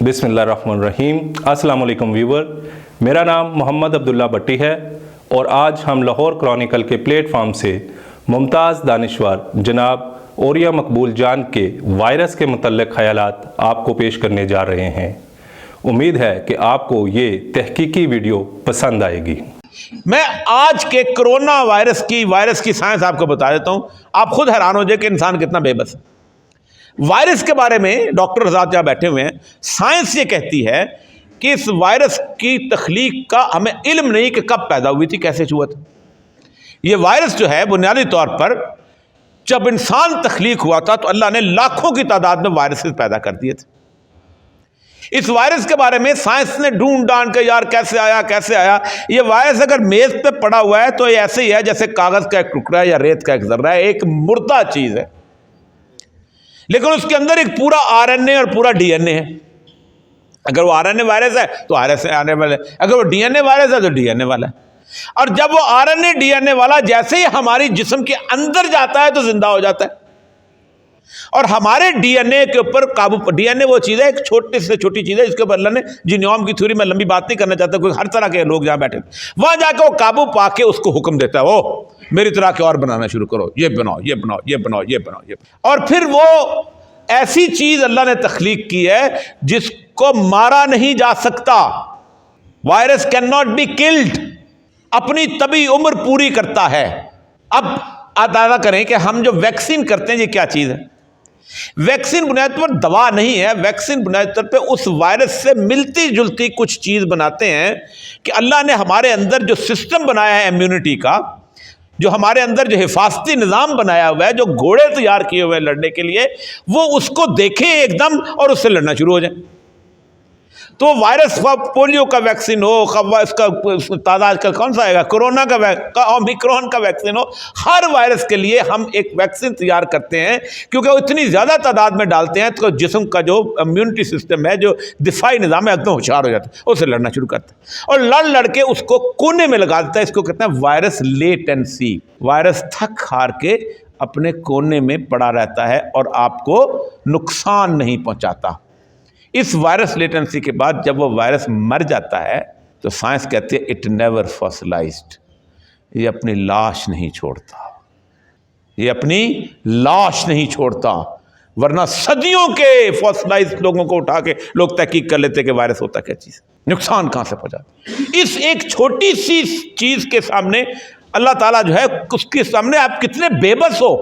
बिस्मिल्लाहिर्रहमानिर्रहीम। अस्सलाम वालेकुम व्यूवर, मेरा नाम मोहम्मद अब्दुल्ला भट्टी है और आज हम लाहौर क्रॉनिकल के प्लेटफॉर्म से मुमताज़ दानिशवर जनाब औरिया मकबूल जान के वायरस के मुतल्लिक़ ख़यालात आपको पेश करने जा रहे हैं। उम्मीद है कि आपको ये तहकीकी वीडियो पसंद आएगी। मैं आज के कोरोना वायरस की साइंस आपको बता देता हूं, आप खुद हैरान हो जाए कि इंसान कितना बेबस है। वायरस के बारे में डॉक्टर आजाद जहाँ बैठे हुए हैं, साइंस ये कहती है कि इस वायरस की तख्लीक का हमें इल्म नहीं कि कब पैदा हुई थी, कैसे हुआ था। ये वायरस जो है बुनियादी तौर पर जब इंसान तख्लीक हुआ था तो अल्लाह ने लाखों की तादाद में वायरसेस पैदा कर दिए थे। इस वायरस के बारे में साइंस ने ढूंढ डांड के यार कैसे आया। ये वायरस अगर मेज पे पड़ा हुआ है तो ये ऐसे ही है जैसे कागज का एक टुकड़ा है या रेत का एक जर्रा है, एक मुर्दा चीज है, लेकिन उसके अंदर एक पूरा आरएनए और पूरा डीएनए है। अगर वो आरएनए वायरस है तो आरएनए आने वाला है, अगर वो डीएनए वायरस है तो डीएनए वाला है। और जब वो आरएनए डीएनए वाला जैसे ही हमारी जिस्म के अंदर जाता है तो जिंदा हो जाता है। और हमारे डीएनए के ऊपर काबू, डीएनए वो चीज है, एक छोटी से छोटी चीज है जिसके ऊपर अल्लाह ने जीनोम की थ्योरी में लंबी बात नहीं करना चाहता, कोई हर तरह के लोग जहां बैठे वहां जाकर वो काबू पाके उसको हुक्म देता है, ओ मेरी तरह के और बनाना शुरू करो, ये बनाओ, ये बनाओ, ये बनाओ, ये बनाओ, ये बनाओ। और फिर वो ऐसी चीज अल्लाह ने तख्लीक की है जिसको मारा नहीं जा सकता। Virus can not be killed, अपनी तभी उम्र पूरी करता है। अब अंदाजा करें कि हम जो वैक्सीन करते हैं ये क्या चीज है। वैक्सीन बुनियाद पर दवा नहीं है, वैक्सीन बुनियाद तौर पे उस वायरस से मिलती जुलती कुछ चीज बनाते हैं कि अल्लाह ने हमारे अंदर जो सिस्टम बनाया है इम्यूनिटी का, जो हमारे अंदर जो हिफाजती निज़ाम बनाया हुआ है, जो घोड़े तैयार किए हुए हैं लड़ने के लिए, वो उसको देखें एकदम और उससे लड़ना शुरू हो जाए। तो वायरस का पोलियो का वैक्सीन हो, इसका तादाद का कौन सा आएगा, कोरोना का ओमिक्रॉन का वैक्सीन हो, हर वायरस के लिए हम एक वैक्सीन तैयार करते हैं क्योंकि वो इतनी ज़्यादा तादाद में डालते हैं तो जिस्म का जो इम्यूनिटी सिस्टम है, जो दिफाई निज़ाम है, एकदम होशियार हो जाता है, उससे लड़ना शुरू करता है और लड़ के उसको कोने में लगा देता है। इसको कहते हैं वायरस लेटेंसी। वायरस थक हार के अपने कोने में पड़ा रहता है और आपको नुकसान नहीं पहुँचाता। इस वायरस लेटेंसी के बाद जब वो वायरस मर जाता है तो साइंस कहती है इट नेवर फॉसिलाइज्ड, ये अपनी लाश नहीं छोड़ता, ये अपनी लाश नहीं छोड़ता। वरना सदियों के फॉसिलाइज्ड लोगों को उठा के लोग तहकीक कर लेते कि वायरस होता क्या चीज, नुकसान कहां से पहुंचाता। इस एक छोटी सी चीज के सामने अल्लाह ताला जो है उसके सामने आप कितने बेबस हो।